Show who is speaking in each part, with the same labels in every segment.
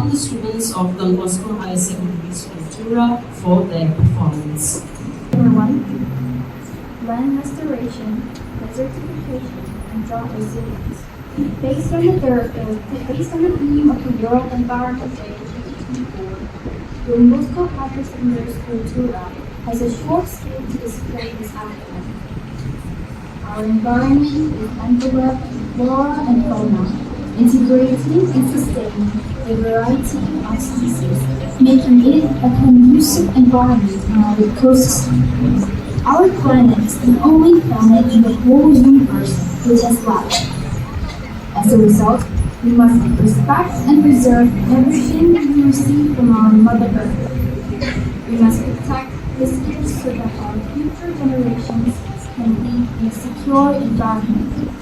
Speaker 1: welcome the students of Donbosco High Secondary School Tura for their performance.
Speaker 2: Everyone, land restoration, desertification, and drought resilience. Based on the theme of the World Environment Day 2024, Donbosco High Secondary School Tura has a short skit to display this outcome. Our environment is enveloped in flora and fauna, integrating and sustaining a variety of species, making it a conducive environment in our ecosystem. Our planet is the only planet in the whole universe which has life. As a result, we must respect and preserve everything we receive from our Mother Earth. We must protect this gift so that our future generations can live in a secure environment.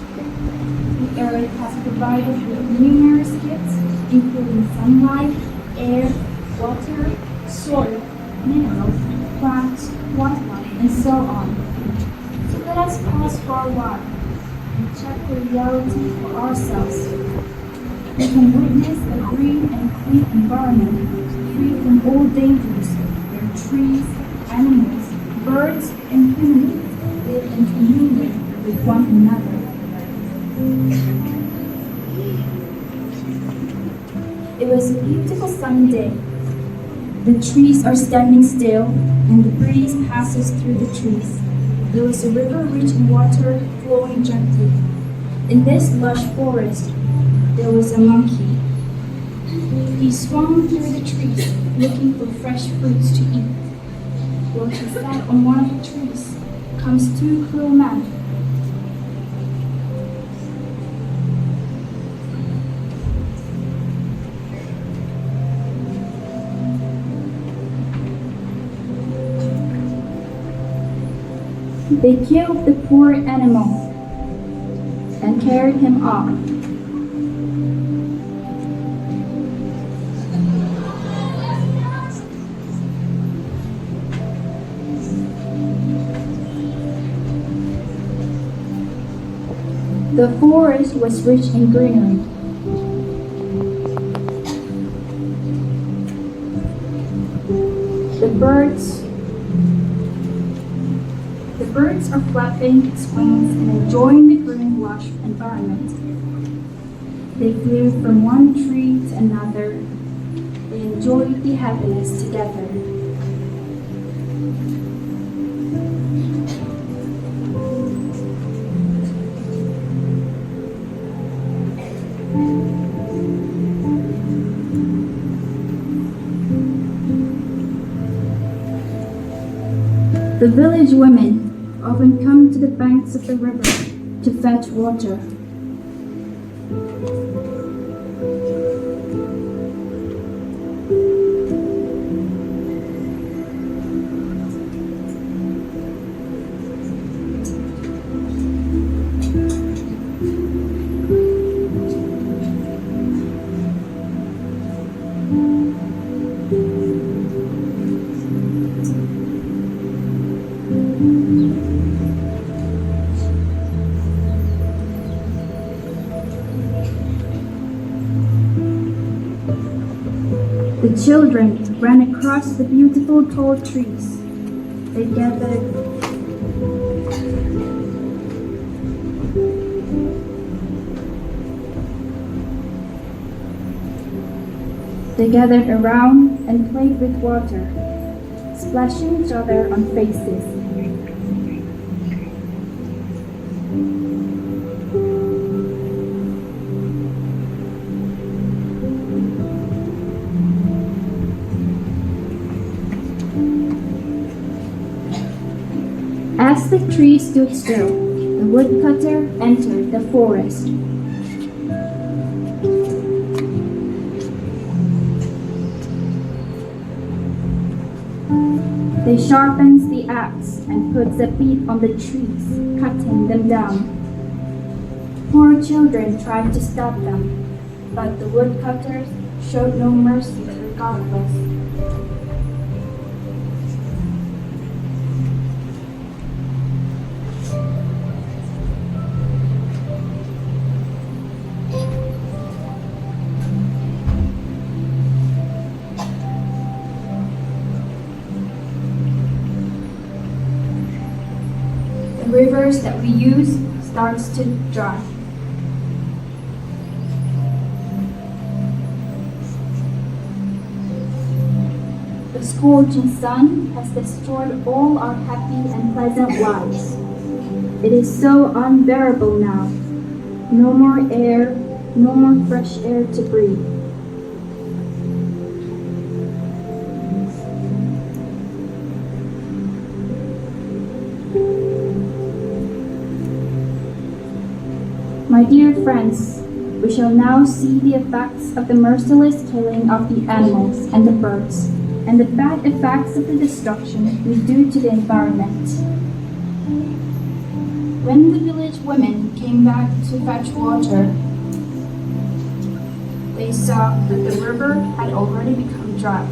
Speaker 2: The Earth has provided with numerous gifts, including sunlight, air, water, soil, minerals, plants, wildlife, and so on. So let us pause for a while and check the reality for ourselves. We can witness a green and clean environment free from all dangers where trees, animals, birds, and humans live in communion with one another. It was a beautiful sunny day. The trees are standing still and the breeze passes through the trees. There was a river rich in water flowing gently. In this lush forest, there was a monkey. He swung through the trees looking for fresh fruits to eat. While he sat on one of the trees comes two cruel men. They killed the poor animal and carried him off. The forest was rich in greenery. The birds are flapping its wings and enjoying the green lush environment. They flew from one tree to another. They enjoyed the happiness together. The village women often come to the banks of the river to fetch water. The children ran across the beautiful tall trees. They gathered around and played with water, splashing each other on faces. As the tree stood still, the woodcutter entered the forest. They sharpens the axe and puts a beat on the trees, cutting them down. Poor children tried to stop them, but the woodcutters showed no mercy regardless. waters that we use starts to dry. The scorching sun has destroyed all our happy and pleasant lives. It is so unbearable now. No more air, no more fresh air to breathe. My dear friends, we shall now see the effects of the merciless killing of the animals and the birds, and the bad effects of the destruction we do to the environment. When the village women came back to fetch water, they saw that the river had already become dry.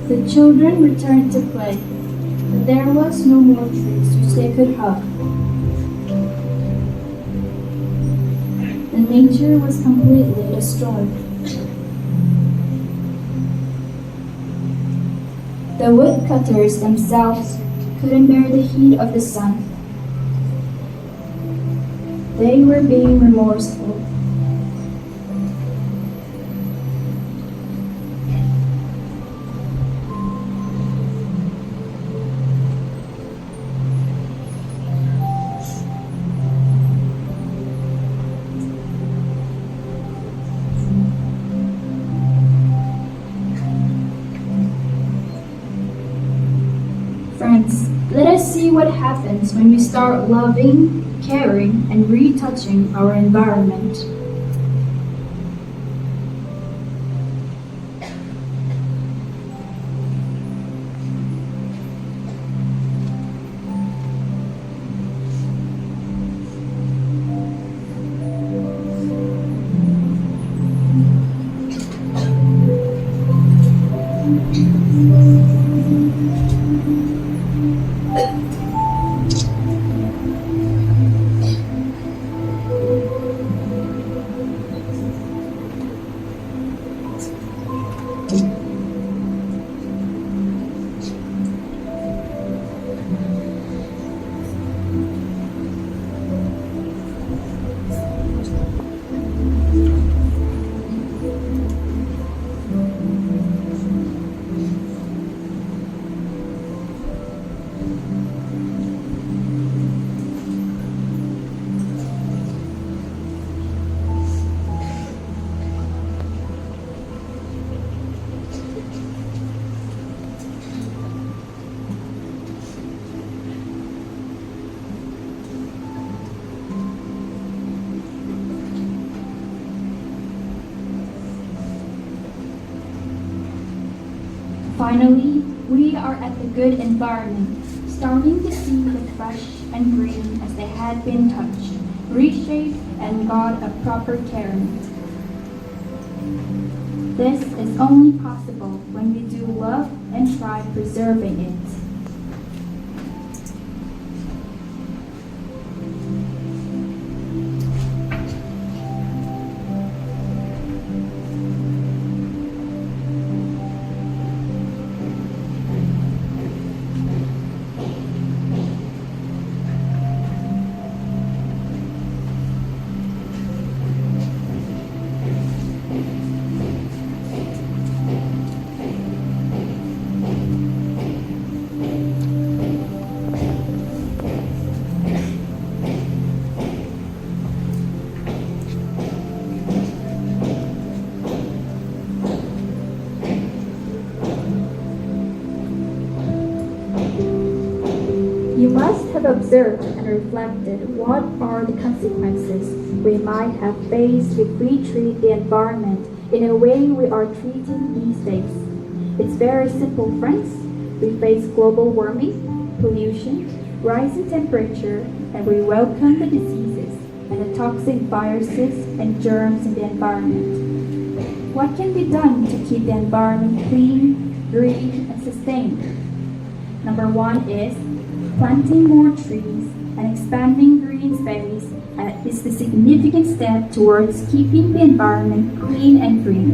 Speaker 2: The children returned to play, but there was no more trees which they could hug. And nature was completely destroyed. The woodcutters themselves couldn't bear the heat of the sun. They were being remorseful. Friends, let us see what happens when we start loving, caring, and retouching our environment. Finally, we are at the good environment, starting to see the fresh and green as they had been touched, reshaped, and got a proper caring. This is only possible when we do love and try preserving it. You must have observed and reflected what are the consequences we might have faced if we treat the environment in a way we are treating these days. It's very simple, friends. We face global warming, pollution, rising temperature, and we welcome the diseases and the toxic viruses and germs in the environment. What can be done to keep the environment clean, green, and sustained? Number one is planting more trees and expanding green space is the significant step towards keeping the environment clean and green.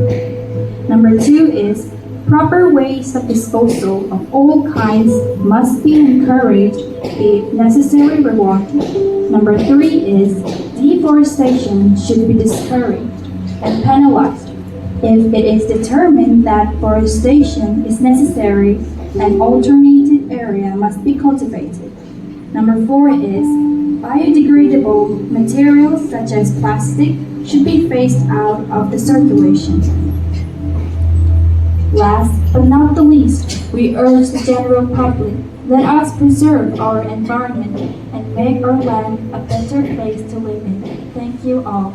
Speaker 2: Number two is proper ways of disposal of all kinds must be encouraged if necessary rewarded. Number three is deforestation should be discouraged and penalized if it is determined that forestation is necessary. An alternative area must be cultivated. Number four is biodegradable materials such as plastic should be phased out of the circulation. Last but not the least, we urge the general public, let us preserve our environment and make our land a better place to live in. Thank you all.